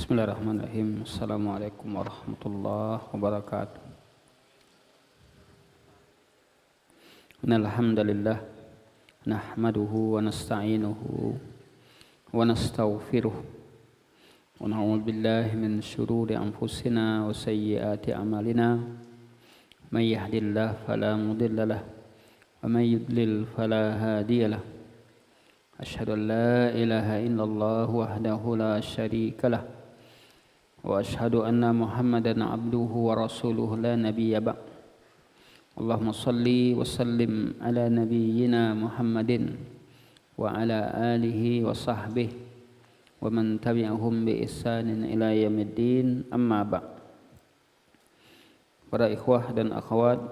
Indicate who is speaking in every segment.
Speaker 1: Bismillahirrahmanirrahim. Assalamualaikum warahmatullahi wabarakatuh. Alhamdulillah nahmaduhu wa nasta'inuhu wa nastaghfiruh wa na'udzu billahi min shururi anfusina wa sayyiati a'malina. May yahdihillahu fala mudilla lahu wa may yudlil fala hadiya lahu. Asyhadu an la ilaha illallah wahdahu la syarika lahu wa asyhadu anna Muhammadan abduhu wa rasuluhu la nabiyya ba'd. Allahumma shalli wa sallim ala nabiyyina Muhammadin wa ala alihi wa sahbihi wa man tabi'ahum bi ihsanin ila yaumiddin, amma ba'd. Para ikhwah dan akhwat,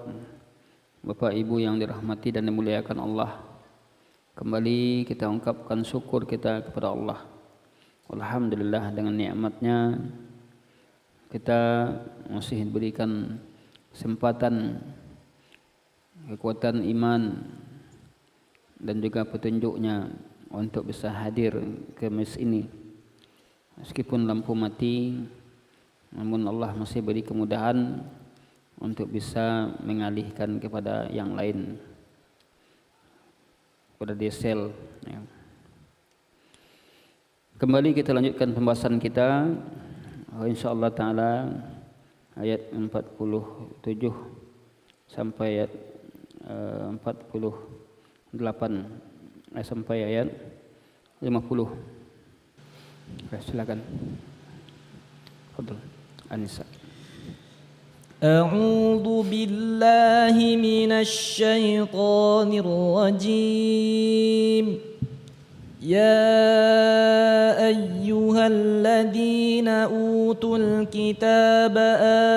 Speaker 1: Bapak Ibu yang dirahmati dan dimuliakan Allah, kembali kita ungkapkan syukur kita kepada Allah. Alhamdulillah, dengan nikmatnya kita masih diberikan kesempatan, kekuatan iman dan juga petunjuknya untuk bisa hadir ke majlis ini. Meskipun lampu mati, namun Allah masih beri kemudahan untuk bisa mengalihkan kepada yang lain, pada diesel. Kembali kita lanjutkan pembahasan kita, insyaallah taala, ayat 47 sampai ayat 48 sampai ayat 50. Silakan. Fadhil Anisa.
Speaker 2: A'udzu billahi minasy syaithanir rajim. يا أيها الذين أوتوا الكتاب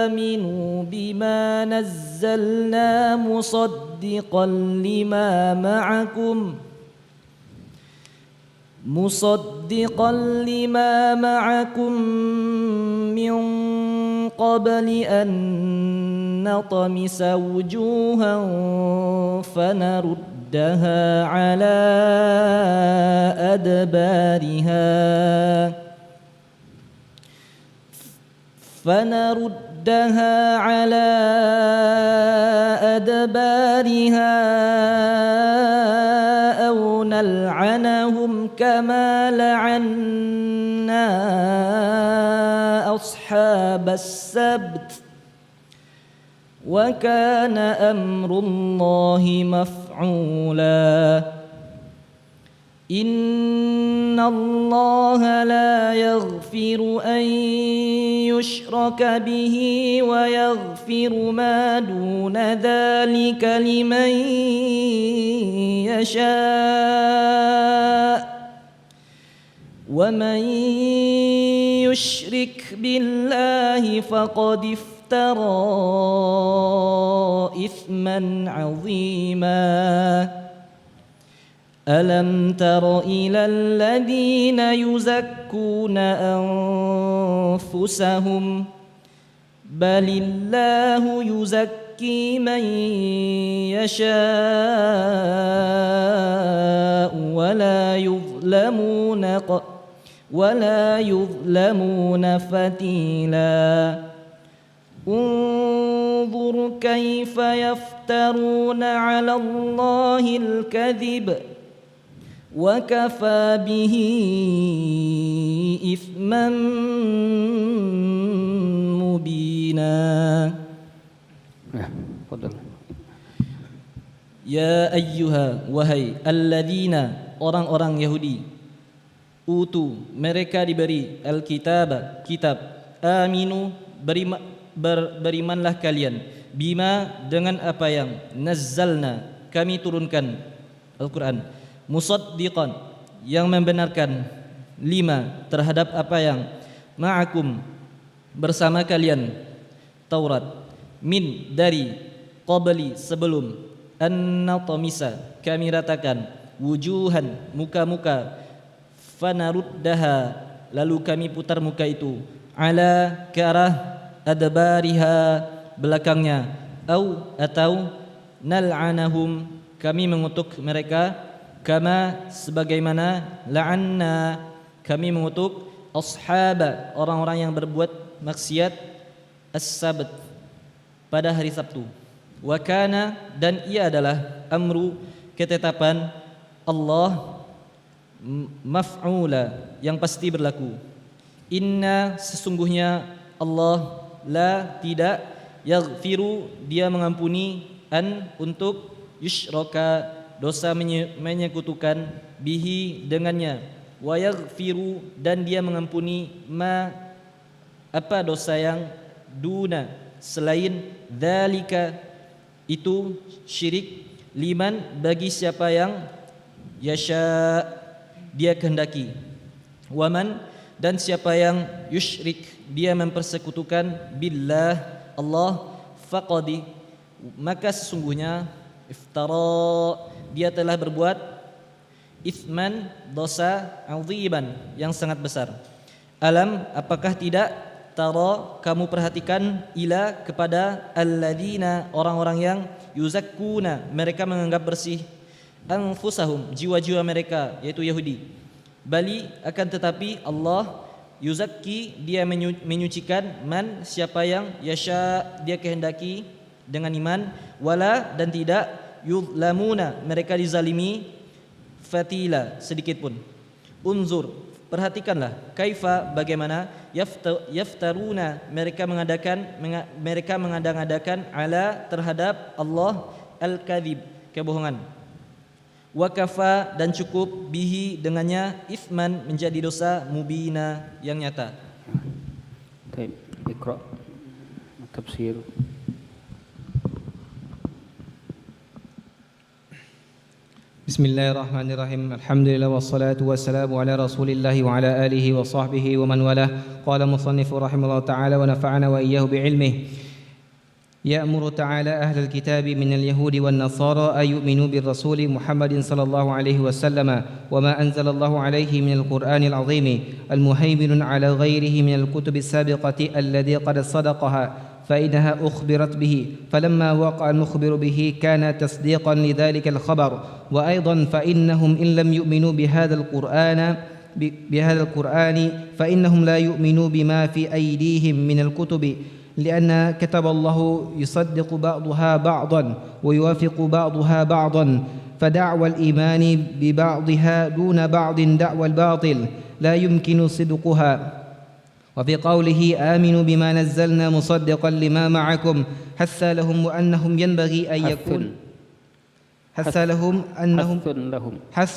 Speaker 2: آمنوا بما نزلنا مصدقا لما معكم من قبل أن نطمس وجوها فنردها على أدبارها أو نلعنهم كما لعنا أصحاب السبت وكان أمر الله مفعولا إن الله لا يغفر أن يشرك به ويغفر ما دون ذلك لمن يشاء ومن يشرك بالله فقد افترى إثما عظيما ألم تر إلى الذين يزكون أنفسهم بل الله يزكي من يشاء ولا يظلمون فتيلا انظر كيف يفترون على الله الكذب وكفى به إثما مبينا. Ya ayyuha, wahai alladzina, orang-orang Yahudi, utu, mereka diberi al-kitab, kitab, aminu, berimanlah kalian, bima, dengan apa yang nazzalna, kami turunkan, Al-Quran, musaddiqan, yang membenarkan, lima, terhadap apa yang ma'akum, bersama kalian, Taurat, min, dari, qabli, sebelum, an-natamisa, kami ratakan, wujuhan, muka-muka, fanaruddaha, lalu kami putar muka itu, ala, ke arah, adbariha, belakangnya, atau nal'anahum, kami mengutuk mereka, kama, sebagaimana, la'anna, kami mengutuk ashaba, orang-orang yang berbuat maksiat, as-sabt, pada hari Sabtu. Wa kana, dan ia adalah amru, ketetapan Allah, maf'ula, yang pasti berlaku. Inna, sesungguhnya Allah, la, tidak, yaghfiru, dia mengampuni, an, untuk, yushraka, dosa menyekutukan, bihi, dengannya, wa yaghfiru, dan dia mengampuni, ma, apa dosa yang, duna, selain, dzalika, itu syirik, liman, bagi siapa yang, yasha, dia kehendaki, waman, dan siapa yang yusyrik, dia mempersekutukan, billah, Allah, faqadi, maka sesungguhnya, iftara, dia telah berbuat, ithman, dosa, aziman, yang sangat besar. Alam, apakah tidak, tara, kamu perhatikan, ila, kepada alladzina, orang-orang yang yuzakkuna, mereka menganggap bersih, anfusahum, jiwa-jiwa mereka, yaitu Yahudi. Bali, akan tetapi Allah, yuzakki, dia menyucikan, man, siapa yang, yasha, dia kehendaki dengan iman, wala, dan tidak, yuzlamuna, mereka dizalimi, fatila, sedikit pun. Unzur, perhatikanlah, kaifa, bagaimana, yaftaruna, mereka mengada-ngadakan, ala, terhadap Allah, al-kadhib, kebohongan. Wakafa, dan cukup, bihi, dengannya, ithman, menjadi dosa, mubina, yang nyata.
Speaker 1: Baik, Iqra tafsir.
Speaker 3: Bismillahirrahmanirrahim. Alhamdulillah wassalatu wassalamu ala Rasulillah wa ala alihi wa sahbihi wa man walah. Qala musannifu rahimahullah ta'ala wa nafa'ana wa iyyahu bi'ilmihi. يأمر تعالى أهل الكتاب من اليهود والنصارى أن يؤمنوا بالرسول محمد صلى الله عليه وسلم وما أنزل الله عليه من القرآن العظيم المهيمن على غيره من الكتب السابقة الذي قد صدقها فإنها أخبرت به فلما وقع المخبر به كان تصديقا لذلك الخبر وأيضا فإنهم إن لم يؤمنوا بهذا القرآن فإنهم لا يؤمنوا بما في أيديهم من الكتب لأن كتب الله يصدق بعضها بعضا ويوافق بعضها بعضا فدعوى الإيمان ببعضها دون بعض دعوى الباطل لا يمكن صدقها. وفي قوله آمنوا بما نزلنا مصدقا لما معكم حث لهم وأنهم ينبغي أن يكون حث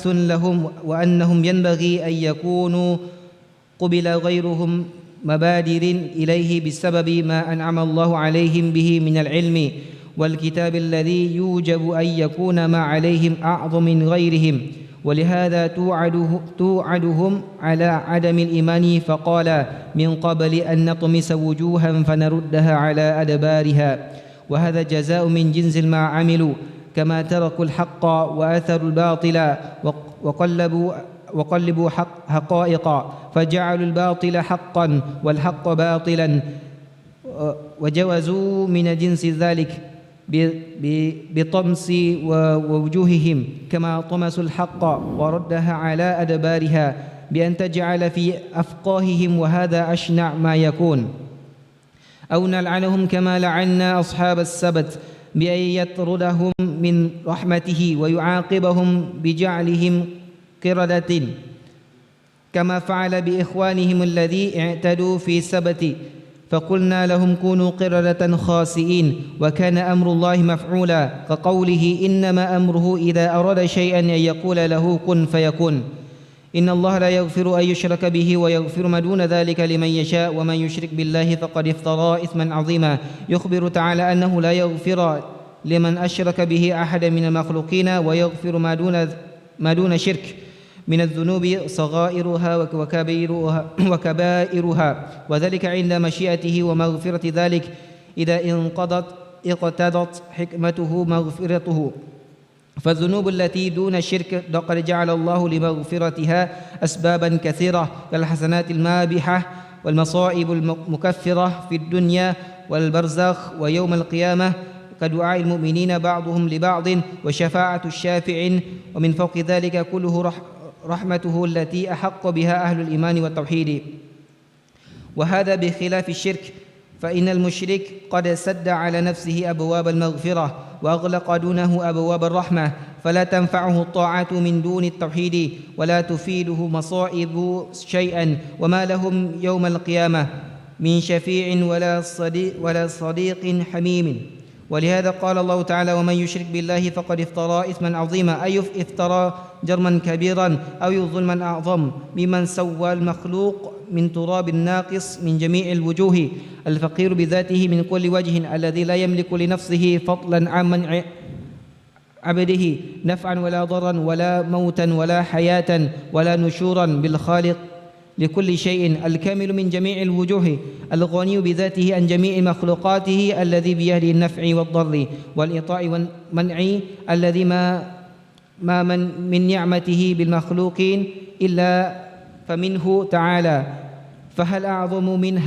Speaker 3: لهم وأنهم ينبغي أن يكونوا قبل غيرهم مبادر إليه بسبب ما أنعم الله عليهم به من العلم والكتاب الذي يوجب أن يكون ما عليهم أعظم من غيرهم ولهذا توعدهم على عدم الإيمان فقال من قبل أن نطمس وجوها فنردها على أدبارها وهذا جزاء من جنس ما عملوا كما تركوا الحق وآثروا الباطل وقلبوا حقائق فجعلوا الباطل حقا والحق باطلا وجوزوا من جنس ذلك بطمس ووجوههم كما طمسوا الحق وردها على أدبارها بأن تجعل في أفقاههم وهذا أشنع ما يكون أو نلعنهم كما لعنا أصحاب السبت بأن يطردهم من رحمته ويعاقبهم بجعلهم قردة كما فعل بإخوانهم الذي اعتدوا في سبت فقلنا لهم كونوا قردة خاسئين وكان أمر الله مفعولا كقوله إنما أمره إذا أراد شيئا أن يقول له كن فيكون إن الله لا يغفر أن يشرك به ويغفر ما دون ذلك لمن يشاء ومن يشرك بالله فقد افترى إثما عظيما يخبر تعالى أنه لا يغفر لمن أشرك به أحد من المخلوقين ويغفر ما دون شرك من الذنوب صغائرها وكبائرها وذلك عند مشيئته ومغفرة ذلك إذا اقتضت حكمته مغفرته فالذنوب التي دون الشرك قد جعل الله لمغفرتها أسبابا كثيرة كالحسنات المابحة والمصائب المكفرة في الدنيا والبرزخ ويوم القيامة كدعاء المؤمنين بعضهم لبعض وشفاعة الشافع ومن فوق ذلك كله رحمته التي أحق بها أهل الإيمان والتوحيد وهذا بخلاف الشرك، فإن المشرك قد سد على نفسه أبواب المغفرة وأغلق دونه أبواب الرحمة، فلا تنفعه الطاعات من دون التوحيد ولا تفيده مصائب شيئا، وما لهم يوم القيامة من شفيع ولا صديق حميم. ولهذا قال الله تعالى: ومن يشرك بالله فقد افترى إثما عظيما، أي افترى جرما كبيرا أو ظلما أعظم ممن سوى المخلوق من تراب ناقص من جميع الوجوه، الفقير بذاته من كل وجه، الذي لا يملك لنفسه فضلا عن منع عبده نفعا ولا ضرا ولا موتا ولا حياة ولا نشورا بالخالق لكل شيء، الكامل من جميع الوجوه، الغني بذاته عن جميع مخلوقاته، الذي بيده النفع والضر والإعطاء والمنع، الذي ما من نعمته بالمخلوقين إلا فمنه تعالى، فهل أعظم من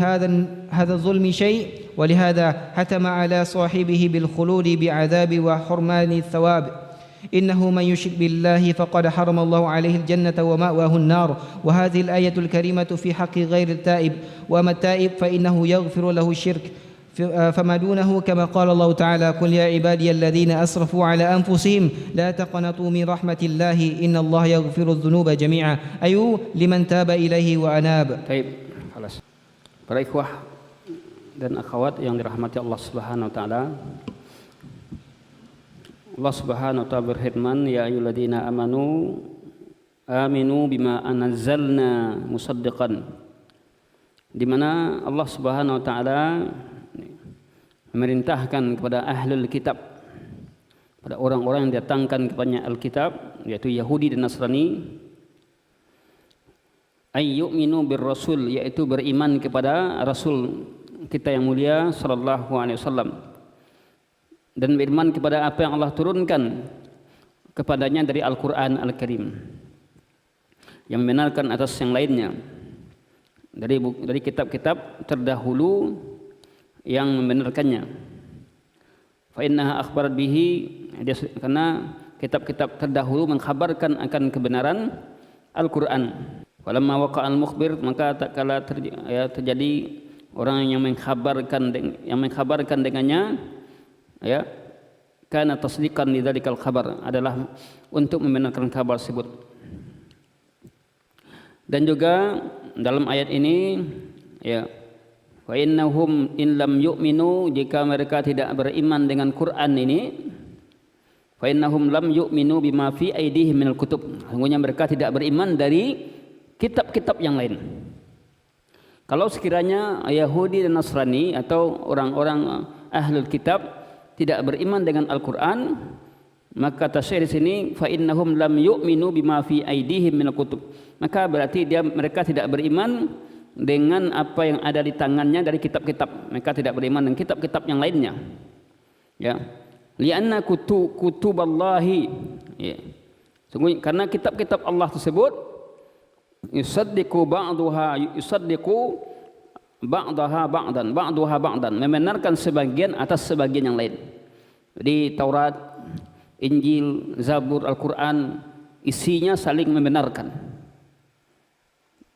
Speaker 3: هذا الظلم شيء؟ ولهذا حتم على صاحبه بالخلود بعذاب وحرمان الثواب. إنه من يشرك بالله فقد حرم الله عليه الجنة ومأواه النار. وهذه الآية الكريمة في حق غير التائب، وأما التائب فإنه يغفر له الشرك فما دونه، كما قال الله تعالى: قل يا عبادي الذين أسرفوا على أنفسهم لا تقنطوا من رحمة الله إن الله يغفر الذنوب جميعا، أي لمن تاب إليه وأناب.
Speaker 1: Baik, خلاص. Para ikhwah dan akhwat yang dirahmati Allah Subhanahu wa taala. Allah Subhanahu wa taala berfirman, ya ayyuhalladzina amanu aminu bima anzalna musaddiqan, di mana Allah Subhanahu wa taala memerintahkan kepada ahlul kitab, pada orang-orang yang datangkan kepadanya Alkitab, yaitu Yahudi dan Nasrani, ay yu'minu bir rasul, yaitu beriman kepada Rasul kita yang mulia sallallahu alaihi wasallam, dan beriman kepada apa yang Allah turunkan kepadanya dari Al-Qur'an Al-Karim, yang membenarkan atas yang lainnya dari kitab-kitab terdahulu yang membenarkannya. Fa innaha akhbarat bihi, karena kitab-kitab terdahulu mengkhabarkan akan kebenaran Al-Qur'an. Walamma waqa'al mukhbir, maka tak kala terjadi orang yang mengkhabarkan dengannya, ya, kana tasdiqan lidzalikal khabar, adalah untuk membenarkan kabar tersebut. Dan juga dalam ayat ini, ya, wa innahum in lam yu'minu, jika mereka tidak beriman dengan Quran ini, fa innahum lam yu'minu bima fi aidihim minal kutub, sesungguhnya mereka tidak beriman dari kitab-kitab yang lain. Kalau sekiranya Yahudi dan Nasrani atau orang-orang ahlul kitab tidak beriman dengan Al-Qur'an, maka tafsir di sini fa innahum lam yu'minu bima fi aidihim minal kutub, maka berarti mereka tidak beriman dengan apa yang ada di tangannya dari kitab-kitab. Mereka tidak beriman dengan kitab-kitab yang lainnya. Ya. Lianna kutuballahi. Ya. Sungguh karena kitab-kitab Allah tersebut yusaddiqu ba'daha ba'dan, membenarkan sebagian atas sebagian yang lain. Jadi Taurat, Injil, Zabur, Al-Qur'an isinya saling membenarkan.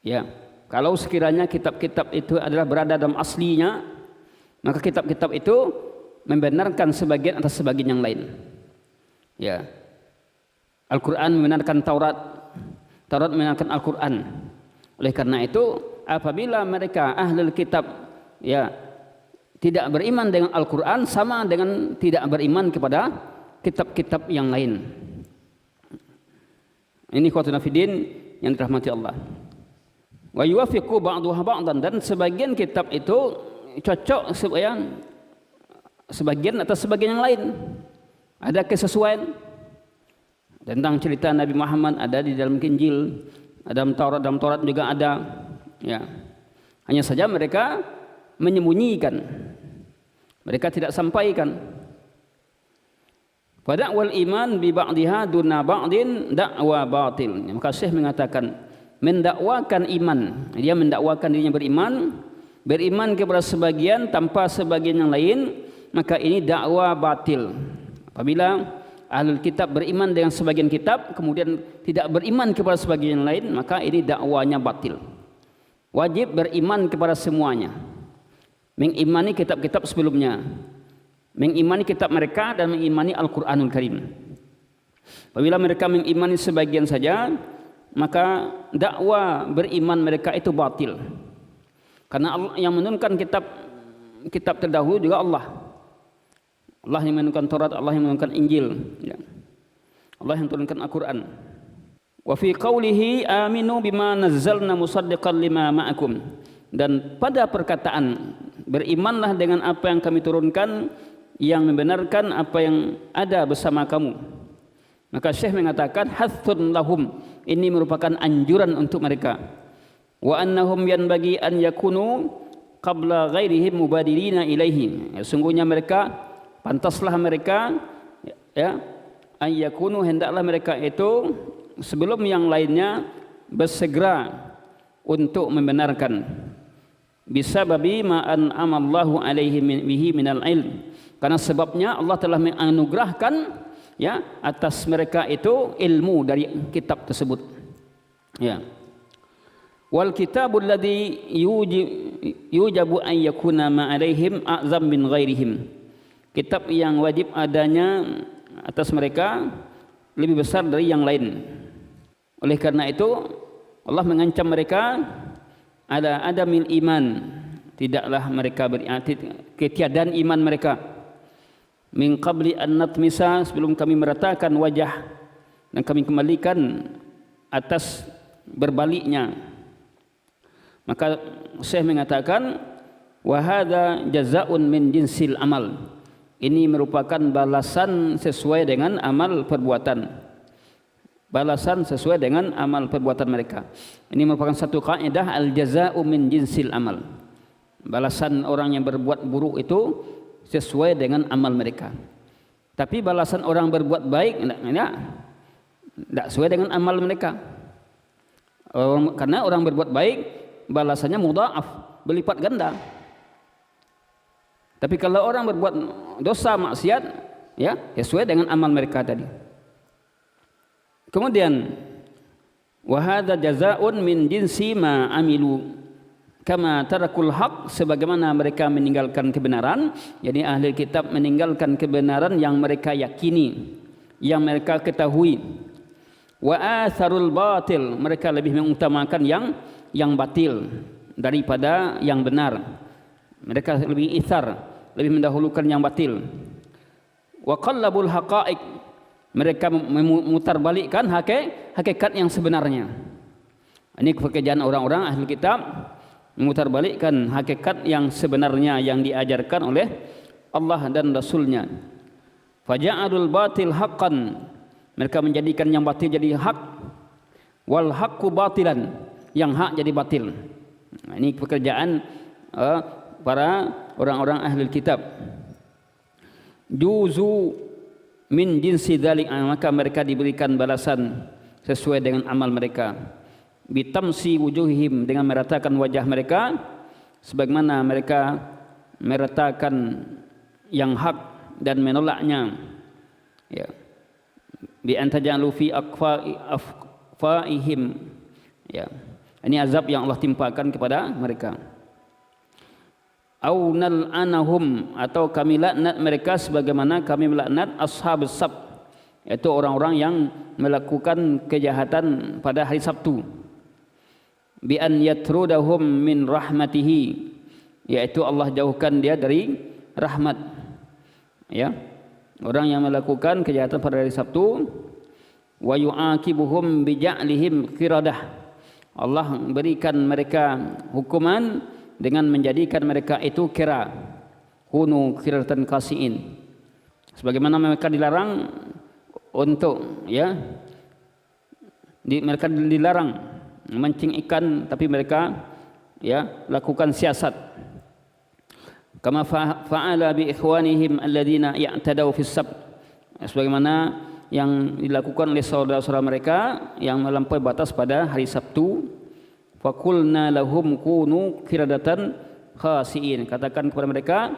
Speaker 1: Ya. Kalau sekiranya kitab-kitab itu adalah berada dalam aslinya, maka kitab-kitab itu membenarkan sebagian atas sebagian yang lain. Ya. Al-Qur'an membenarkan Taurat, Taurat membenarkan Al-Qur'an. Oleh karena itu, apabila mereka ahlul kitab, ya, tidak beriman dengan Al-Qur'an, sama dengan tidak beriman kepada kitab-kitab yang lain. Ini ikhwatuna fiddin yang dirahmati Allah. Wa yuwafiqu ba'daha ba'dan, dan sebagian kitab itu cocok sebagian atas sebagian yang lain. Ada kesesuaian. Tentang cerita Nabi Muhammad ada di dalam Injil, dalam Taurat juga ada. Ya. Hanya saja mereka menyembunyikan. Mereka tidak sampaikan. Fada'wal iman bi ba'diha duna ba'din da'wa batil. Maka Syekh mengatakan mendakwakan iman, dia mendakwakan dirinya beriman kepada sebagian tanpa sebagian yang lain, maka ini dakwah batil. Apabila ahlul kitab beriman dengan sebagian kitab kemudian tidak beriman kepada sebagian yang lain, maka ini dakwanya batil. wajib beriman kepada semuanya, mengimani kitab-kitab sebelumnya, mengimani kitab mereka dan mengimani Al-Qur'anul Karim. Apabila mereka mengimani sebagian saja, maka dakwah beriman mereka itu batil. Karena Allah yang menurunkan kitab terdahulu juga Allah. Allah yang menurunkan Taurat, Allah yang menurunkan Injil, ya. Allah yang menurunkan Al-Qur'an. Wa fi qawlihi aminu bima nazzalna musaddiqan lima ma'akum. Dan pada perkataan berimanlah dengan apa yang kami turunkan yang membenarkan apa yang ada bersama kamu. Maka Syekh mengatakan hathun lahum, ini merupakan anjuran untuk mereka. Wa annahum yanbaghi an yakunu qabla ghairihim mubadirina ilaihi. Sungguhnya mereka, pantaslah mereka, ya, an yakunu, hendaklah mereka itu sebelum yang lainnya bersegera untuk membenarkan. Bisa babi ma'an amallahu alaihi bihi minal ilm, karena sebabnya Allah telah menganugerahkan, ya, atas mereka itu ilmu dari kitab tersebut, ya. Wal kitabul ladzi yujabu an yakuna ma alaihim a'zam min ghairihim. Kitab yang wajib adanya atas mereka lebih besar dari yang lain. Oleh karena itu Allah mengancam mereka ada adamil iman, tidaklah mereka ketiadaan iman mereka. Min qabli an natmisa, sebelum kami meratakan wajah dan kami kembalikan atas berbaliknya. Maka Syekh mengatakan wa hadza jazaa'un min jinsil amal. Ini merupakan balasan sesuai dengan amal perbuatan. Balasan sesuai dengan amal perbuatan mereka. Ini merupakan satu kaidah al-jazaa'u min jinsil amal. Balasan orang yang berbuat buruk itu sesuai dengan amal mereka. Tapi balasan orang berbuat baik tidak sesuai dengan amal mereka. Karena orang berbuat baik balasannya mudha'af, berlipat ganda. Tapi kalau orang berbuat dosa maksiat, ya, sesuai dengan amal mereka tadi. Kemudian wa hadza jazaa'un min jinsi ma amilu kama tarakul haq, sebagaimana mereka meninggalkan kebenaran. Jadi ahli kitab meninggalkan kebenaran yang mereka yakini, yang mereka ketahui. Wa atharul batil, mereka lebih mengutamakan yang batil daripada yang benar. Mereka lebih ithar, lebih mendahulukan yang batil. Wa qallabul haqa'iq, mereka memutarbalikkan hakikat yang sebenarnya. Ini pekerjaan orang-orang ahli kitab, memutarbalikkan hakikat yang sebenarnya yang diajarkan oleh Allah dan Rasulnya. Faja'alul batil haqqan, mereka menjadikan yang batil jadi hak. Wal haqqu batilan, yang hak jadi batil. Nah, ini pekerjaan para orang-orang ahli kitab. Juzu min jinsi dzalik, maka mereka diberikan balasan sesuai dengan amal mereka. Bitamsi wujuhihim, dengan meratakan wajah mereka sebagaimana mereka meratakan yang hak dan menolaknya, ya. Bi antajalu fi affaihim, ya. Ini azab yang Allah timpakan kepada mereka. Au nal'anahum, atau kami laknat mereka sebagaimana kami melaknat ashabus sabt, yaitu orang-orang yang melakukan kejahatan pada hari Sabtu. Bi an yatrudahum min rahmatihi, yaitu Allah jauhkan dia dari rahmat, ya. Orang yang melakukan kejahatan pada hari Sabtu. Wa yu'aqibuhum bi ja'lihim qiradah, Allah berikan mereka hukuman dengan menjadikan mereka itu kira, kunu kiratan kasiin, sebagaimana mereka dilarang untuk, ya, mereka dilarang mancing ikan, tapi mereka, ya, lakukan siasat. Kama fa'ala bi ikhwanihim alladhina ya'tadaw fis sabt, sebagaimana yang dilakukan oleh saudara-saudara mereka yang melampaui batas pada hari Sabtu. Faqulna lahum kunu qiradatan khasiin, katakan kepada mereka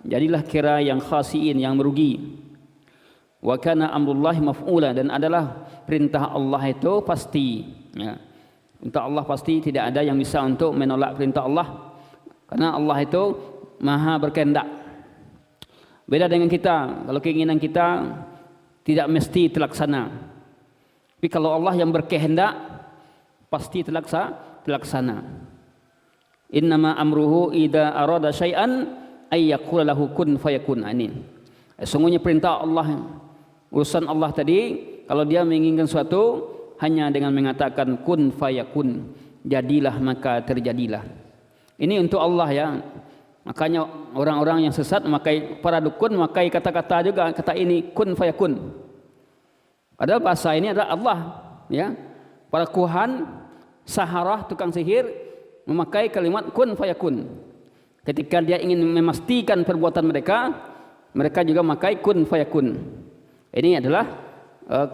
Speaker 1: jadilah kira yang khasiin, yang merugi. Wa kana amrullahi maf'ula, dan adalah perintah Allah itu pasti, ya. Untuk Allah pasti tidak ada yang bisa untuk menolak perintah Allah, karena Allah itu maha berkehendak. Beda dengan kita, kalau keinginan kita tidak mesti terlaksana. Tapi kalau Allah yang berkehendak pasti terlaksana. Innama amruhu idza arada syai'an ay yaqula lahu kun fayakun. Sungguhnya perintah Allah, urusan Allah tadi, kalau dia menginginkan suatu hanya dengan mengatakan kun fayakun, jadilah maka terjadilah. Ini untuk Allah ya. Makanya orang-orang yang sesat memakai, para dukun memakai kata-kata juga, kata ini kun fayakun. Padahal bahasa ini adalah Allah ya. Para kuhan, saharah, tukang sihir memakai kalimat kun fayakun. Ketika dia ingin memastikan perbuatan mereka, mereka juga memakai kun fayakun. Ini adalah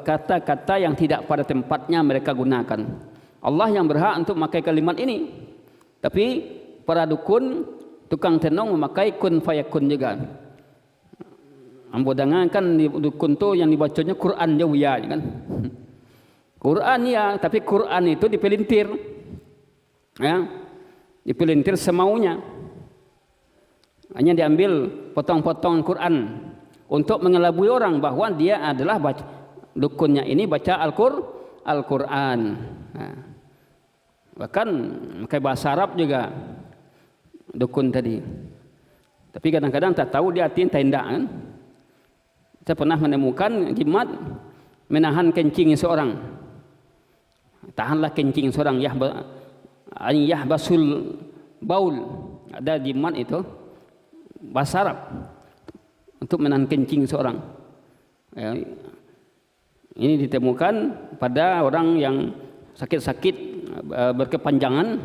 Speaker 1: kata-kata yang tidak pada tempatnya mereka gunakan. Allah yang berhak untuk memakai kalimat ini. Tapi para dukun, tukang tenung memakai kun fayakun juga. Ambodangan kan di dukun tu yang dibacanya Quran jauh ya kan. Quran ya, tapi Quran itu dipelintir. Ya. Dipelintir semaunya. Hanya diambil potong-potong Quran untuk mengelabui orang bahwa dia adalah dukunnya ini baca Al-Quran. Nah, bahkan pakai bahasa Arab juga dukun tadi. Tapi kadang-kadang tak tahu dia artinya tenda kan. Saya pernah menemukan jimat menahan kencing seorang. Tahanlah kencing seorang, yahbasul baul. Ada jimat itu bahasa Arab untuk menahan kencing seorang. Ya, ini ditemukan pada orang yang sakit-sakit berkepanjangan,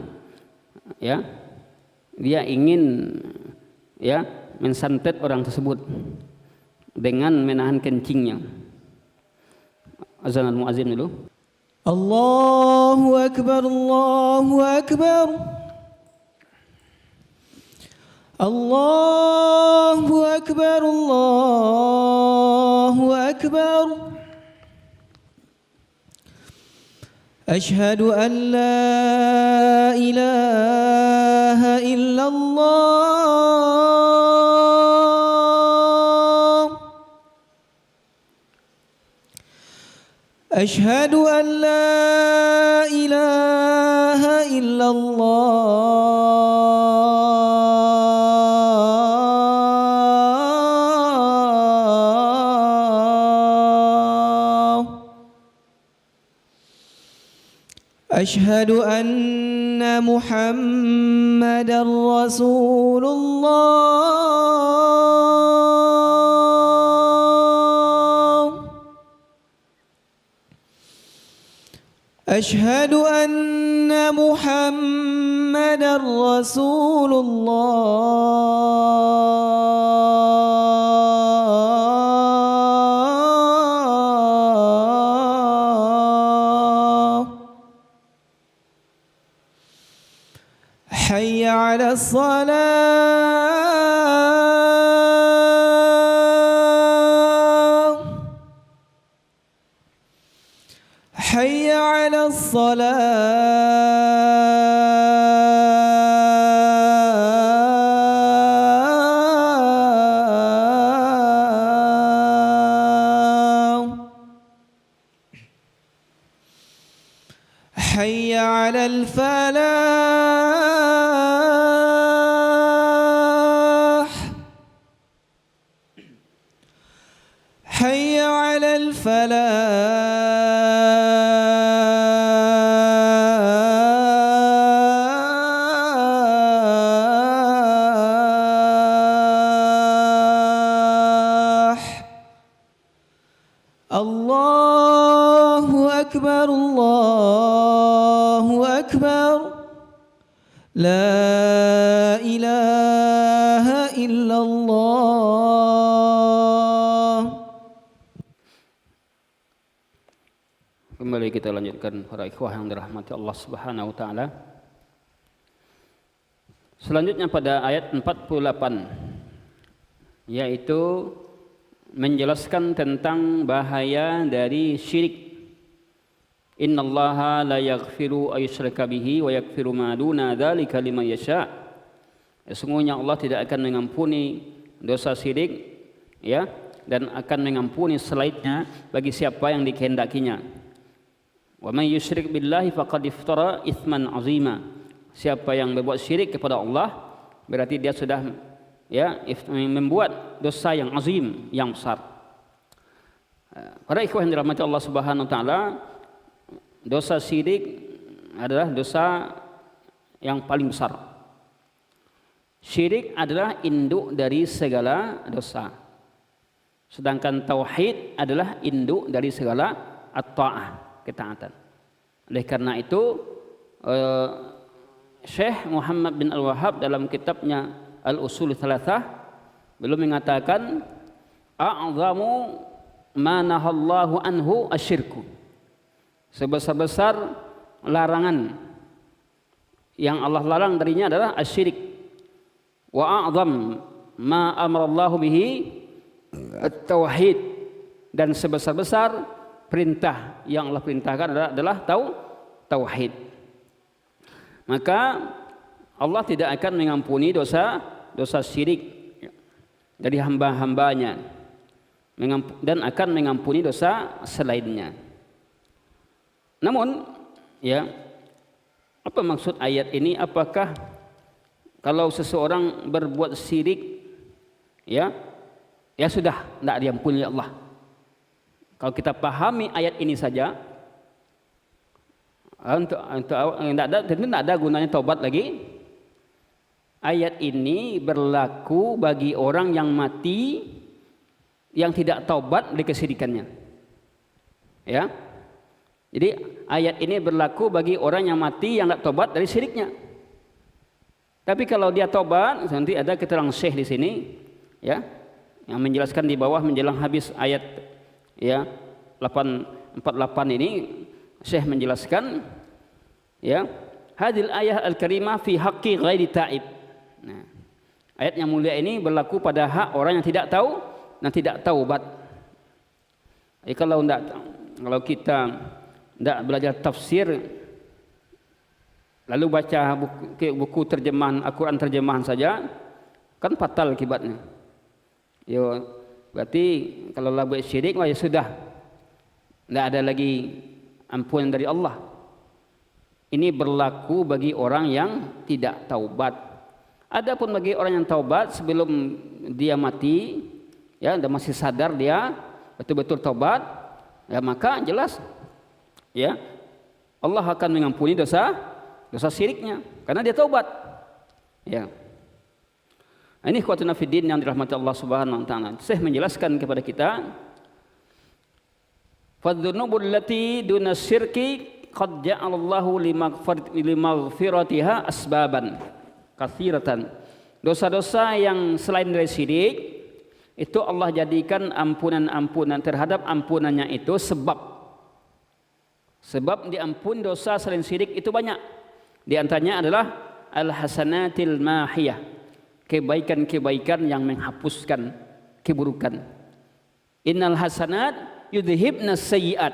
Speaker 1: ya, dia ingin ya mensantet orang tersebut dengan menahan kencingnya. Azan al-muazzin dulu.
Speaker 3: Allahu akbar, Allahu akbar. Allahu akbar, Allahu akbar. أشهد أن لا إله إلا الله أشهد أن لا إله إلا أشهد أن محمدا رسول الله أشهد أن محمدا رسول الله حي على الصلاة حي على الصلاة حي على الفلاح حي على الفلاح الله أكبر الله أكبر لا إله إلا الله.
Speaker 1: Kembali kita lanjutkan para ikhwah yang dirahmati Allah Subhanahu wa taala. Selanjutnya pada ayat 48, yaitu menjelaskan tentang bahaya dari syirik Innallaha la yaghfiru ayyushraka bihi wa yaghfiru ma duna dzalika liman yasha. Sesungguhnya Allah tidak akan mengampuni dosa syirik, ya, dan akan mengampuni selainnya bagi siapa yang dikehendakinya. Wa may yusyrik billahi faqad iftara itsman azima. Siapa yang berbuat syirik kepada Allah berarti dia sudah, ya, membuat dosa yang azim, yang besar. Para ikhwah yang dirahmati Allah Subhanahu wa taala, dosa syirik adalah dosa yang paling besar. Syirik adalah induk dari segala dosa. Sedangkan tauhid adalah induk dari segala at-ta'ah, ketaatan. Oleh karena itu Syekh Muhammad bin Al-Wahhab dalam kitabnya Al-Usul Thalathah belum mengatakan a'zamu ma nahallahu anhu asyirku. Sebesar-besar larangan yang Allah larang darinya adalah asyirik. Wa a'zam ma amarallahu bihi at-tauhid, dan sebesar-besar perintah yang Allah perintahkan adalah tauhid. Maka Allah tidak akan mengampuni dosa syirik dari hamba-hambanya dan akan mengampuni dosa selainnya. Namun, ya, apa maksud ayat ini? Apakah kalau seseorang berbuat syirik, ya sudah tidak diampuni Allah? Kalau kita pahami ayat ini saja, tidak ada gunanya taubat lagi. Ayat ini berlaku bagi orang yang mati yang tidak taubat dari kesyirikannya. Ya. Jadi ayat ini berlaku bagi orang yang mati yang tidak taubat dari syiriknya. Tapi kalau dia taubat, nanti ada keterangan Syekh di sini, ya, yang menjelaskan di bawah menjelang habis ayat, ya, 848 ini Syekh menjelaskan, ya, hadil ayat al-karimah fi haqqi ghairi ta'ib. Nah, ayat yang mulia ini berlaku pada hak orang yang tidak tahu dan tidak taubat. Jadi kalau kita tidak belajar tafsir lalu baca buku terjemahan Al-Quran terjemahan saja, kan fatal akibatnya. Yo, berarti kalau buat syirik, ya sudah, tidak ada lagi ampunan dari Allah. Ini berlaku bagi orang yang tidak taubat. Adapun bagi orang yang taubat sebelum dia mati, ya, dan masih sadar dia betul-betul taubat, ya, maka jelas, ya, Allah akan mengampuni dosa syiriknya karena dia taubat. Ya. Ini ikhwatuna fiddin yang dirahmati Allah Subhanahu wa taala. Syekh menjelaskan kepada kita, fadz-dzunubul lati duna syirki qad ja'alallahu limaghfiratiha asbaban katsiratan. Dosa-dosa yang selain dari syirik itu Allah jadikan ampunan terhadap ampunannya itu sebab diampun dosa selain syirik itu banyak. Di antaranya adalah al-hasanatil mahiyah, kebaikan-kebaikan yang menghapuskan keburukan. Innal hasanat yudhibnas sayyi'at.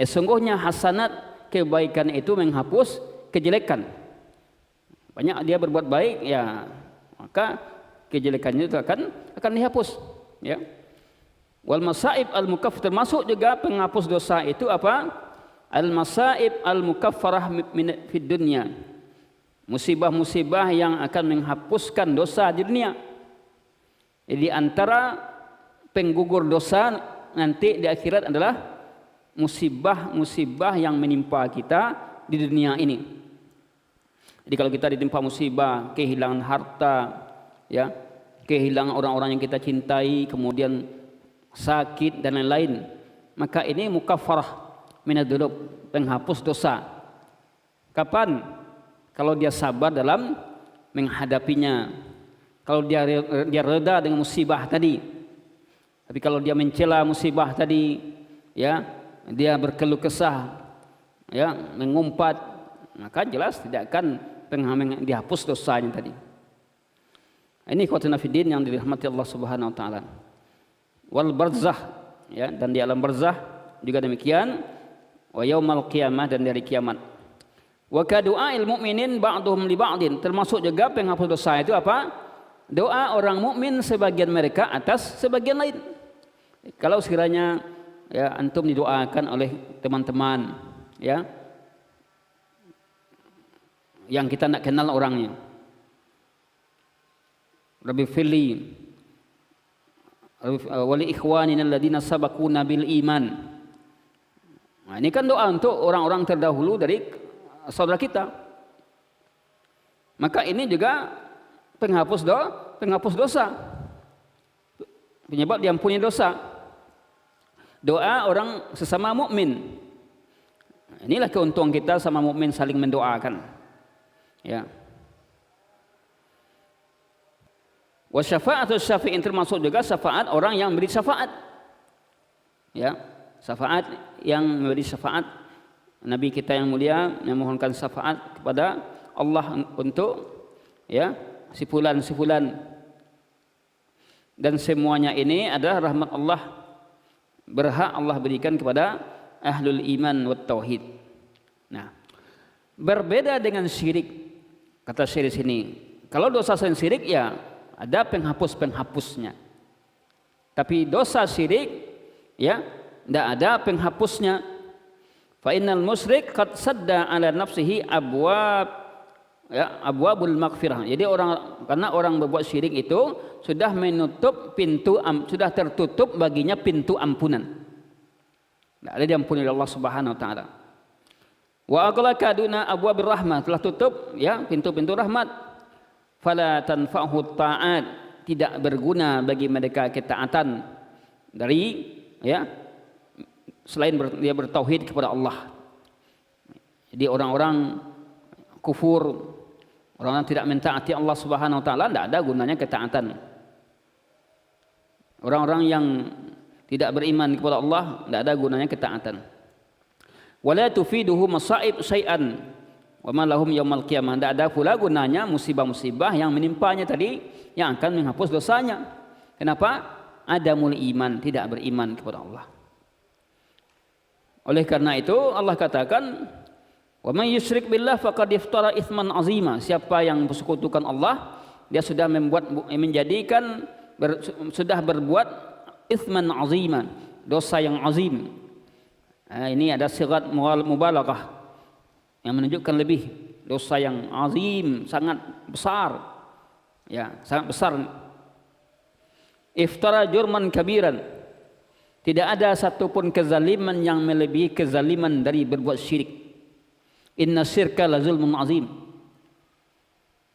Speaker 1: Sungguhnya hasanat, kebaikan itu menghapus kejelekan. Banyak dia berbuat baik, ya, maka kejelekannya itu akan dihapus, ya. Wal masaib al mukaffar, termasuk juga penghapus dosa itu apa? Al masaib al mukaffarah fid dunya, musibah-musibah yang akan menghapuskan dosa di dunia. Jadi antara penggugur dosa nanti di akhirat adalah musibah-musibah yang menimpa kita di dunia ini. Jadi kalau kita ditimpa musibah, kehilangan harta, ya, kehilangan orang-orang yang kita cintai, kemudian sakit dan lain-lain, maka ini mukaffarah minadz-dzunub, penghapus dosa. Kapan? Kalau dia sabar dalam menghadapinya, kalau dia reda dengan musibah tadi. Tapi kalau dia mencela musibah tadi, ya, dia berkeluh kesah, ya, mengumpat, maka jelas tidak akan dihapus dosanya tadi. Ini ikhwatina fiddin yang dirahmati Allah Subhanahu wa taala. Wal barzah, ya, dan di alam barzah juga demikian, wa yaumal qiyamah, dan dari kiamat. Wa kadu'ail mu'minin ba'duhum li ba'din, termasuk juga penghapus dosa itu apa? Doa orang mukmin sebagian mereka atas sebagian lain. Kalau sekiranya ya antum didoakan oleh teman-teman ya yang kita tidak kenal orangnya, Rabbi firli wali ikhwanina alladziina sabaquna bil iman. Nah, ini kan doa untuk orang-orang terdahulu dari saudara kita. Maka ini juga penghapus dosa. Penyebab diampuni dosa. Doa orang sesama mukmin. Inilah keuntungan kita sama mukmin saling mendoakan. Ya. Wa syafa'atu syafi'in, termasuk juga syafaat orang yang memberi syafaat. Ya, syafaat yang memberi syafaat. Nabi kita yang mulia memohonkan syafaat kepada Allah untuk ya si fulan. Dan semuanya ini adalah rahmat Allah, berhak Allah berikan kepada ahlul iman wat tauhid. Nah, berbeda dengan syirik. Kata syirik sini, kalau dosa selain syirik ya ada penghapusnya. Tapi dosa syirik ya tidak ada penghapusnya. Fa innal musyrik qad sadda ala nafsihi abwabul maghfirah. Jadi karena orang berbuat syirik itu sudah menutup sudah tertutup baginya pintu ampunan. Tidak ada diampuni oleh Allah Subhanahu wa taala. Wa aghlaqa duna abwabir rahmah, telah tutup ya pintu-pintu rahmat. Fala tanfa'hu ta'at, tidak berguna bagi mereka ketaatan dari ya selain dia bertauhid kepada Allah. Jadi orang-orang kufur, orang-orang tidak mentaati Allah Subhanahu wa taala, tidak ada gunanya ketaatan. Orang-orang yang tidak beriman kepada Allah, tidak ada gunanya ketaatan. Wala tufiduhu masaib syai'an wa ma lahum yaumal qiyamah, tidak ada pula gunanya musibah-musibah yang menimpanya tadi yang akan menghapus dosanya. Kenapa? Adamul iman, tidak beriman kepada Allah. Oleh karena itu Allah katakan, wa may yusyrik billah faqad iftara itsman azima, siapa yang bersekutukan Allah dia sudah sudah berbuat itsman azima, dosa yang azim. Ini ada sigat mubalaghah yang menunjukkan lebih, dosa yang azim, sangat besar. Ya, sangat besar. Iftara jurman kabiran, tidak ada satupun kezaliman yang melebihi kezaliman dari berbuat syirik. Inna syirka la zulmun azim.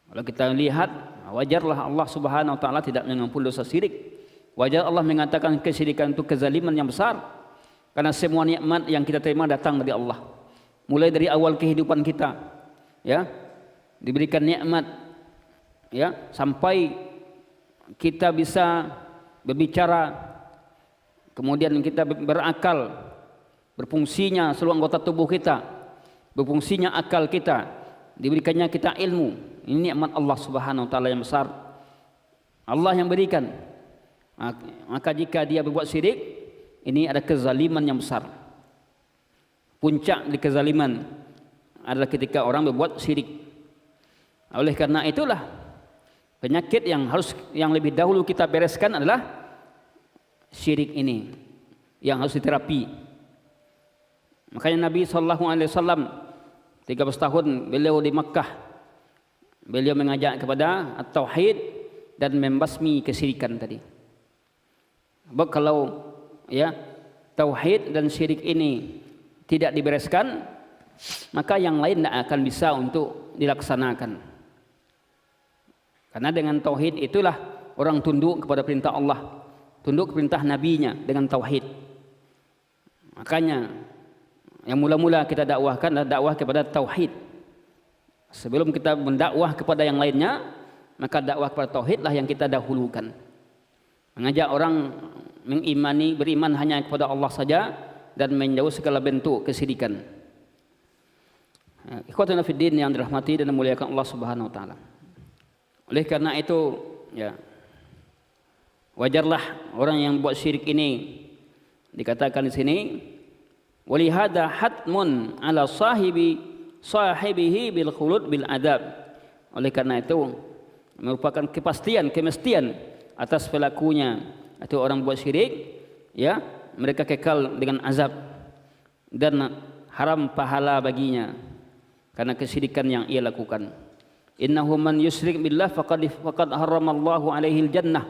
Speaker 1: Kalau kita lihat, wajarlah Allah Subhanahu wa taala tidak mengampuni dosa syirik. Wajar Allah mengatakan kesyirikan itu kezaliman yang besar, karena semua nikmat yang kita terima datang dari Allah. Mulai dari awal kehidupan kita ya diberikan nikmat ya sampai kita bisa berbicara, kemudian kita berakal, berfungsinya seluruh anggota tubuh kita, berfungsinya akal kita, diberikannya kita ilmu. Ini nikmat Allah Subhanahu wa taala yang besar. Allah yang berikan. Maka jika dia berbuat syirik, ini ada kezaliman yang besar. Puncak di kezaliman adalah ketika orang berbuat syirik. Oleh karena itulah penyakit yang lebih dahulu kita bereskan adalah syirik ini yang harus diterapi. Makanya Nabi SAW 13 tahun beliau di Makkah, beliau mengajak kepada at-tauhid dan membasmi kesyirikan tadi. Sebab kalau ya tauhid dan syirik ini tidak dibereskan, maka yang lain tidak akan bisa untuk dilaksanakan. Karena dengan tauhid itulah orang tunduk kepada perintah Allah, tunduk perintah nabinya dengan tauhid. Makanya yang mula-mula kita dakwahkan adalah dakwah kepada tauhid. Sebelum kita mendakwah kepada yang lainnya, maka dakwah kepada tauhidlah yang kita dahulukan. Mengajak orang beriman hanya kepada Allah saja dan menjauh segala bentuk kesyirikan. Ikhwatuna fid din yang dirahmati dan dimuliakan Allah Subhanahu wa taala. Oleh karena itu ya wajarlah orang yang buat syirik ini, dikatakan di sini Walihada hatmun ala sahibihi bil khulud bil adab. Oleh karena itu merupakan kepastian, kemestian atas pelakunya atau orang buat syirik, ya, mereka kekal dengan azab dan haram pahala baginya karena kesyirikan yang ia lakukan. Innahu man yusyrik billah faqad haramallahu alaihi jannah.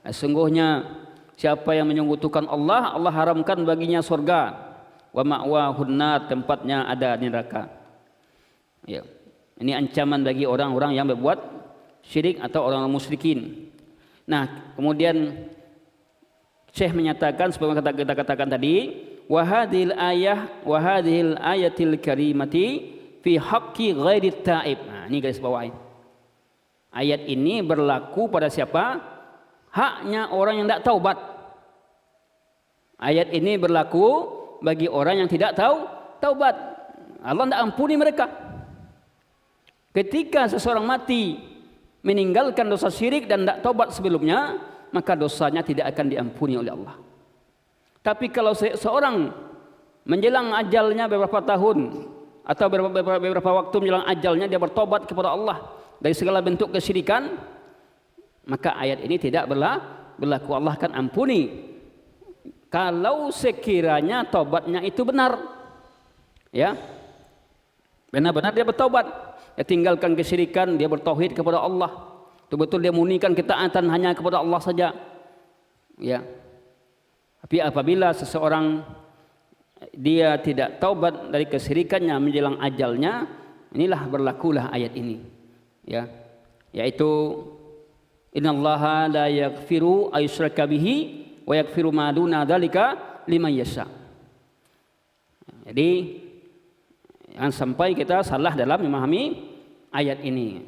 Speaker 1: Sesungguhnya siapa yang menyekutukan Allah, Allah haramkan baginya surga. Wa ma'wahun nar, tempatnya ada neraka. Ya. Ini ancaman bagi orang-orang yang berbuat syirik atau orang musyrikin. Nah, kemudian Syekh menyatakan seperti kita katakan tadi, wa hadhil ayatil karimati fi haqqi ghairi taib. Nah, ini garis bawahi. Ayat ini berlaku pada siapa? Haknya orang yang tidak taubat. Ayat ini berlaku bagi orang yang tidak taubat. Allah tidak ampuni mereka. Ketika seseorang mati meninggalkan dosa syirik dan tidak taubat sebelumnya, maka dosanya tidak akan diampuni oleh Allah. Tapi kalau seorang menjelang ajalnya beberapa tahun atau beberapa waktu menjelang ajalnya dia bertobat kepada Allah dari segala bentuk kesyirikan, maka ayat ini tidak berlaku. Allah akan ampuni kalau sekiranya tobatnya itu benar, ya, benar-benar dia bertobat, dia tinggalkan kesyirikan, dia bertauhid kepada Allah, betul-betul dia murnikan ketaatan hanya kepada Allah saja, ya. Tapi apabila seseorang dia tidak taubat dari kesyirikannya menjelang ajalnya, inilah berlakulah ayat ini, ya, yaitu innallaha la yaghfiru ayyushraka bihi wa yaghfiru ma duna dzalika liman yasha. Jadi jangan sampai kita salah dalam memahami ayat ini.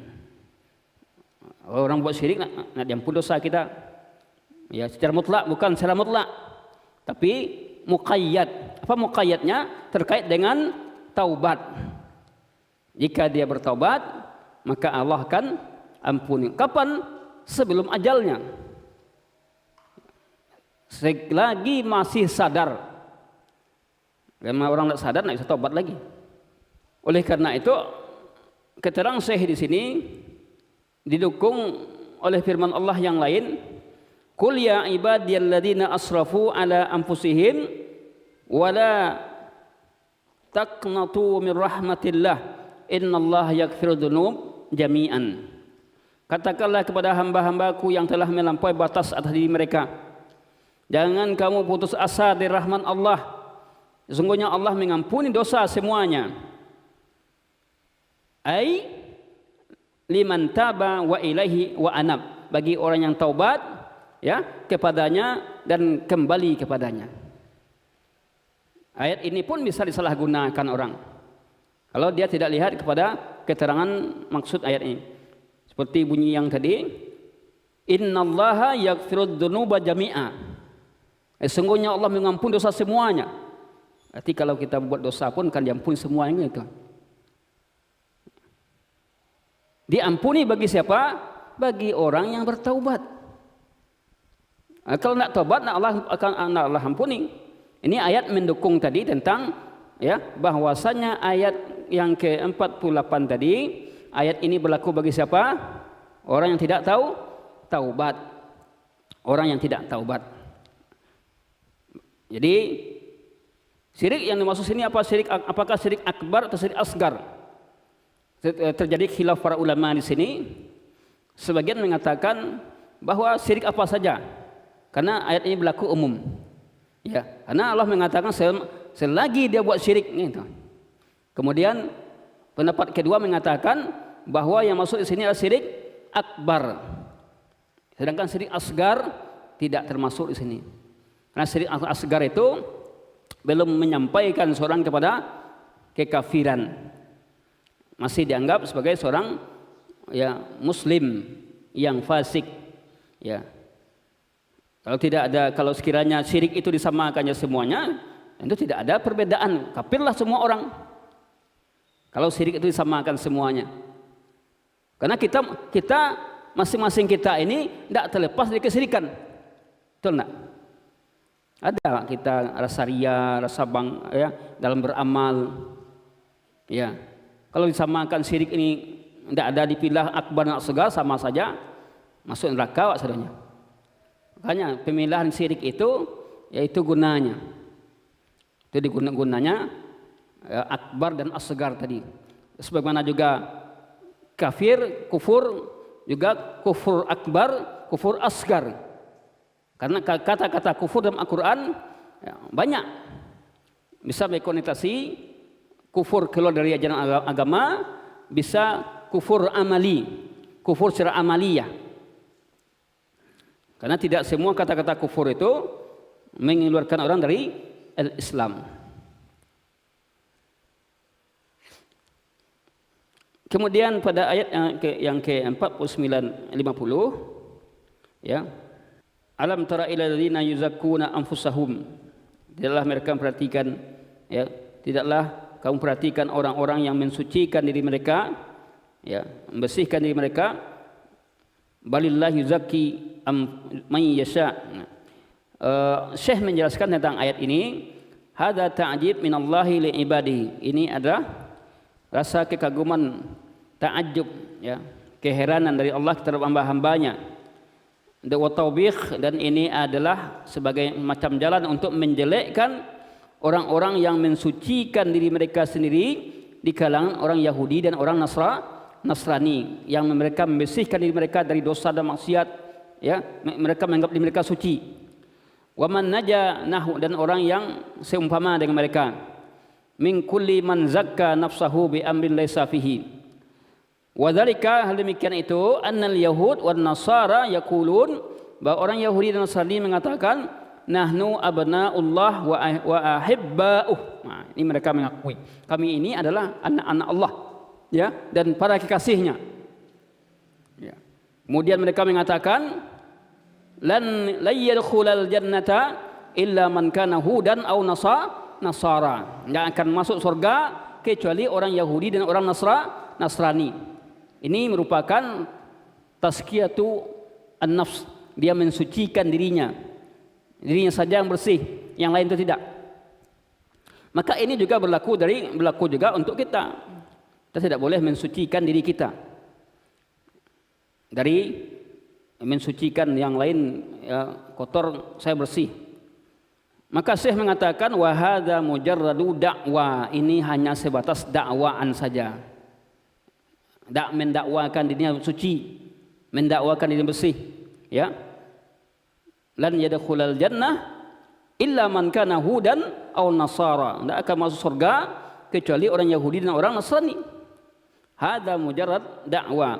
Speaker 1: Orang buat syirik nak diampuni dosa kita, ya, secara mutlak, bukan secara mutlak, tapi muqayyad. Apa muqayyadnya? Terkait dengan taubat. Jika dia bertaubat, maka Allah akan ampuni. Kapan? Sebelum ajalnya. Selagi masih sadar. Karena orang tidak sadar, tidak bisa taubat lagi. Oleh karena itu, keterangan Syekh di sini didukung oleh firman Allah yang lain, Qul ya ibadiyalladzina asrafu ala anfusihim wala taqnatu min rahmatillah innallaha yaghfiru dzunub jami'an. Katakanlah kepada hamba-hambaku yang telah melampaui batas atas diri mereka, jangan kamu putus asa dari rahmat Allah. Sesungguhnya Allah mengampuni dosa semuanya. Ai liman taba wa ilaihi wa anab, bagi orang yang taubat, ya, kepadanya dan kembali kepadanya. Ayat ini pun bisa disalahgunakan orang kalau dia tidak lihat kepada keterangan maksud ayat ini. Seperti bunyi yang tadi, innallaha yaghfirudz dzunuba jami'a. Sesungguhnya Allah mengampuni dosa semuanya. Berarti kalau kita buat dosa pun kan diampuni semuanya itu. Diampuni bagi siapa? Bagi orang yang bertaubat. Kalau tidak taubat, Allah akan Allah ampuni. Ini ayat mendukung tadi tentang, ya, bahwasanya ayat yang ke-48 tadi, ayat ini berlaku bagi siapa? Orang yang tidak taubat. Orang yang tidak taubat. Jadi syirik yang dimaksud sini apa? Syirik, apakah syirik akbar atau syirik asgar? Terjadi khilaf para ulama di sini. Sebagian mengatakan bahwa syirik apa saja, karena ayat ini berlaku umum. Ya, karena Allah mengatakan selagi dia buat syirik gitu. Kemudian pendapat kedua mengatakan bahwa yang masuk di sini adalah syirik akbar. Sedangkan syirik asgar tidak termasuk di sini. Karena syirik asgar itu belum menyampaikan seorang kepada kekafiran. Masih dianggap sebagai seorang, ya, muslim yang fasik, ya. Kalau sekiranya syirik itu disamakannya semuanya, itu tidak ada perbedaan, kafirlah semua orang. Kalau syirik itu disamakan semuanya, karena kita masing-masing kita ini tidak terlepas dari kesyirikan, betul enggak? Ada kita rasa ria, rasa ya, dalam beramal. Ya. Kalau disamakan syirik ini tidak ada dipilah akbar dan asgar, sama saja masuk neraka maksudnya. Makanya pemilahan syirik itu yaitu gunanya. Itu gunanya ya, akbar dan asgar tadi. Sebagaimana juga kufur juga kufur akbar, kufur asgar. Karena kata-kata kufur dalam Al-Quran ya, banyak. Bisa berkonotasi kufur keluar dari ajaran agama, bisa kufur amali, kufur secara amaliyah. Karena tidak semua kata-kata kufur itu mengeluarkan orang dari Islam. Kemudian pada ayat yang ke-49 50 ya. Alam tara ilal ladzina yuzakkuna anfusahum. Tidaklah mereka perhatikan ya, tidaklah kamu perhatikan orang-orang yang mensucikan diri mereka ya, membersihkan diri mereka. Balillah yuzakki man yasha. Syekh menjelaskan tentang ayat ini, hadza ta'jib minallahi li ibadihi. Ini adalah rasa kekaguman, ta'ajjub ya, keheranan dari Allah terhadap hamba-hambanya. Dan ini adalah sebagai macam jalan untuk menjelekkan orang-orang yang mensucikan diri mereka sendiri di kalangan orang Yahudi dan orang Nasrani yang mereka membersihkan diri mereka dari dosa dan maksiat ya, mereka menganggap diri mereka suci. Wa man najanahu, dan orang yang seumpama dengan mereka, min kulli man zakka nafsahu bi amrin laysa fihi. Wadzalika, hal demikian itu, annal yahud wan nasara yaqulun, bahwa orang Yahudi dan Nasrani mengatakan nahnu abnaullah wa ahibba'uh. Nah, ini mereka mengakui kami ini adalah anak-anak Allah ya, dan para kekasihnya ya. Kemudian mereka mengatakan lan yadkhulal jannata illa man kana hudan aw nasara, tidak akan masuk surga kecuali orang Yahudi dan orang Nasrani. Ini merupakan tazkiyatu an-nafs, dia mensucikan dirinya saja yang bersih, yang lain itu tidak. Maka ini juga berlaku juga untuk kita. Kita tidak boleh mensucikan diri kita dari mensucikan yang lain ya, kotor, saya bersih. Maka Syekh mengatakan wa hadza mujarradu da'wa, ini hanya sebatas dakwaan saja. Mendakwakan dirinya suci, mendakwakan dirinya bersih ya. Lan yadkhulal jannah illa man kana hudan aw nasara, tidak akan masuk surga kecuali orang Yahudi dan orang Nasrani. Hadza mujarrad da'wa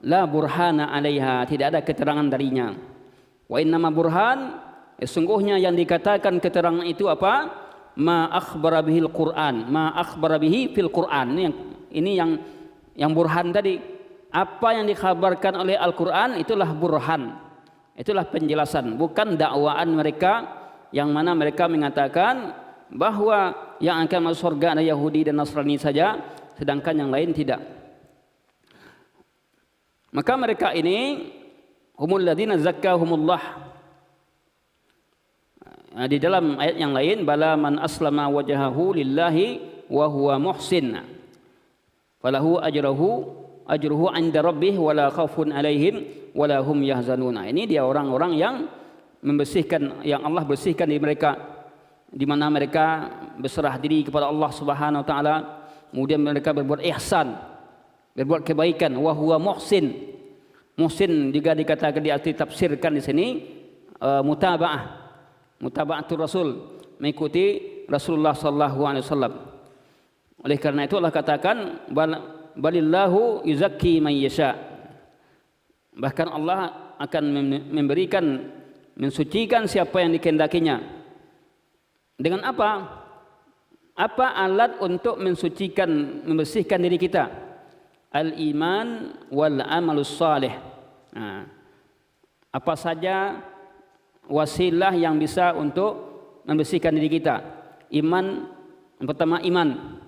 Speaker 1: la burhana 'alaiha, tidak ada keterangan darinya. Wa innama burhan, sesungguhnya yang dikatakan keterangan itu apa? Ma akhbara bihil Qur'an, ma akhbara bihi fil Qur'an. Ini yang burhan tadi, apa yang dikhabarkan oleh Al-Quran itulah burhan, itulah penjelasan, bukan dakwaan mereka yang mana mereka mengatakan bahwa yang akan masuk surga adalah Yahudi dan Nasrani saja, sedangkan yang lain tidak. Maka mereka ini humul ladzina zakkahumullah. Di dalam ayat yang lain, bala man aslama wajhahu lillahi wa huwa muhsin falahu ajruhu 'inda rabbih wala khaufun 'alaihim wala hum yahzanuna. Ini dia orang-orang yang membersihkan, yang Allah bersihkan diri mereka, di mana mereka berserah diri kepada Allah Subhanahu wa taala, kemudian mereka berbuat ihsan, berbuat kebaikan, wa huwa muhsin. Muhsin juga dikatakan, ditafsirkan di sini mutaba'atul Rasul, mengikuti Rasulullah sallallahu alaihi wasallam. Oleh karena itu Allah katakan balillahu yuzakki man yasha. Bahkan Allah akan memberikan, mensucikan siapa yang dikehendakinya. Dengan apa? Apa alat untuk mensucikan, membersihkan diri kita? Al-iman wal amalus salih. Nah, apa saja wasilah yang bisa untuk membersihkan diri kita? Iman, yang pertama iman.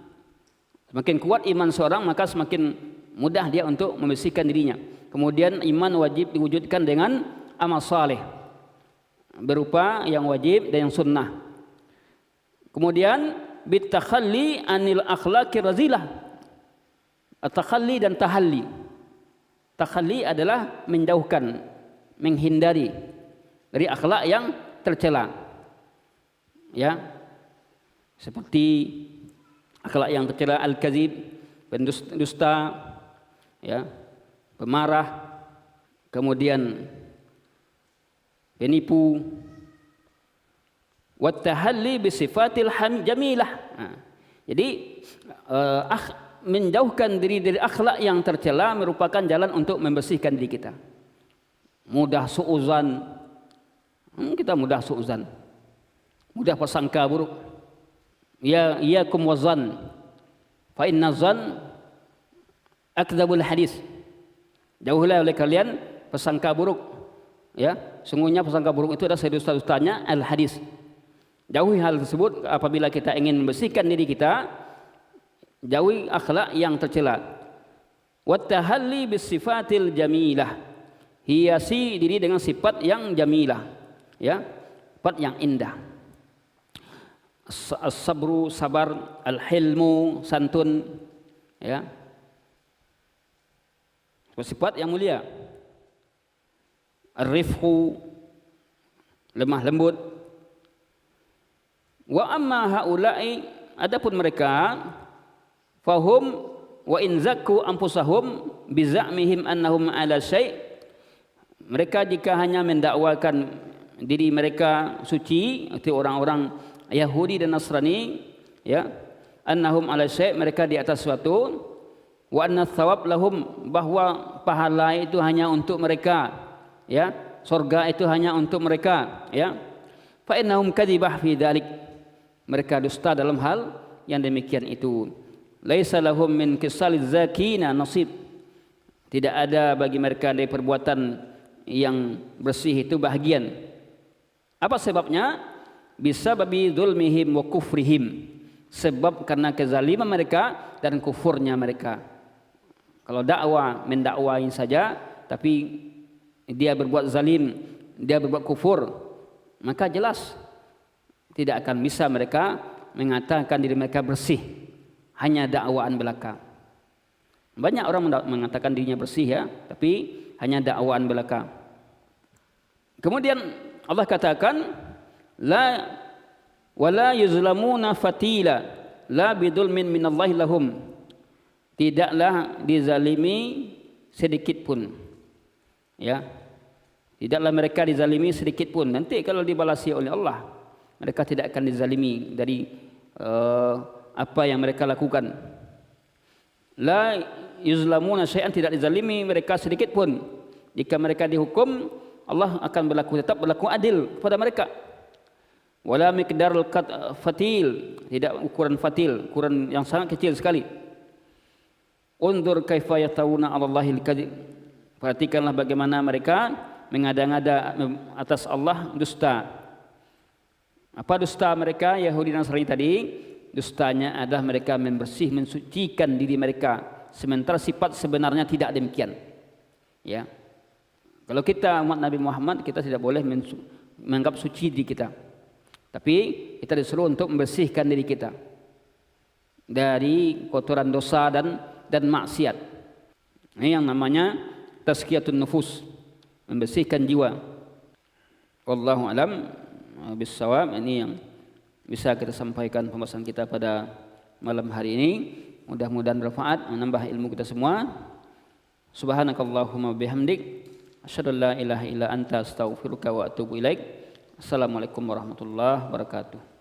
Speaker 1: Semakin kuat iman seorang, maka semakin mudah dia untuk membersihkan dirinya. Kemudian iman wajib diwujudkan dengan amal saleh. berupa yang wajib dan yang sunnah. Kemudian bitakhalli anil akhlaqir razilah. At-takhalli dan tahalli. Takhalli adalah menjauhkan, menghindari dari akhlak yang tercela. Ya. Seperti akhlak yang tercela al-kadzib, pendusta, ya, pemarah, kemudian penipu, wa tahalli bi sifatil jamilah. Jadi menjauhkan diri dari akhlak yang tercela merupakan jalan untuk membersihkan diri kita. Mudah suuzan, kita mudah suuzan, mudah prasangka buruk. Ya iyakum wazan, fa inna zan akdzabul hadis. Jauhlah oleh kalian prasangka buruk. Ya, sungguhnya prasangka buruk itu adalah sedusta-dustanya al hadis. Jauhi hal tersebut apabila kita ingin membersihkan diri kita. Jauhi akhlak yang tercela. Wa tahalli bis sifatil jamilah. Hiasi diri dengan sifat yang jamilah, ya, sifat yang indah. As-sabru, sabar, al-hilmu, santun, ya. Sifat yang mulia. Ar-rifqu, lemah lembut. Wa amma haula'i, adapun mereka, fahum wa in zakku anfusahum bi za'mihim annahum ala syai'. Mereka jika hanya mendakwakan diri mereka suci, itu orang-orang Yahudi dan Nasrani, ya, annahum ala syai', mereka di atas suatu, wa anna thawab lahum, bahwa pahala itu hanya untuk mereka, ya, surga itu hanya untuk mereka, ya, fa innahum kadzibah fi dzalik, mereka dusta dalam hal yang demikian itu. Laisa lahum min kisaliz zakina nasib, tidak ada bagi mereka dari perbuatan yang bersih itu bahagian. Apa sebabnya? Bisa babi zulmihim wa kufrihim, sebab karena kezaliman mereka dan kufurnya mereka. Kalau dakwah mendakwain saja tapi dia berbuat zalim, dia berbuat kufur, maka jelas tidak akan bisa mereka mengatakan diri mereka bersih. Hanya dakwaan belaka. Banyak orang mengatakan dirinya bersih, ya, tapi hanya dakwaan belaka. Kemudian Allah katakan la wala yuzlamuna fatila la bidulmin minallahi lahum, tidaklah dizalimi sedikit pun, ya, tidaklah mereka dizalimi sedikit pun. Nanti kalau dibalasi oleh Allah, mereka tidak akan dizalimi dari apa yang mereka lakukan. La yuzlamuna syai'an, tidak dizalimi mereka sedikit pun. Jika mereka dihukum, Allah akan tetap berlaku adil kepada mereka. Wala miqdarul fatil, tidak ukuran fatil, ukuran yang sangat kecil sekali. Undur kaifa yatawuna 'alallahi al-kadzib, perhatikanlah bagaimana mereka mengada-ngada atas Allah dusta. Apa dusta mereka Yahudi dan Nasrani tadi? Dustanya adalah mereka mensucikan diri mereka, sementara sifat sebenarnya tidak demikian. Ya, kalau kita umat Nabi Muhammad, kita tidak boleh menganggap suci diri kita, tapi kita disuruh untuk membersihkan diri kita dari kotoran dosa dan maksiat. Ini yang namanya tazkiyatun nufus, membersihkan jiwa. Wallahu alam bissawab. Ini yang bisa kita sampaikan pembahasan kita pada malam hari ini. Mudah-mudahan bermanfaat, menambah ilmu kita semua. Subhanakallahumma bihamdik, asyhadu an la ilaha illa anta, astaghfiruka wa atubu ilaik. Assalamualaikum warahmatullahi wabarakatuh.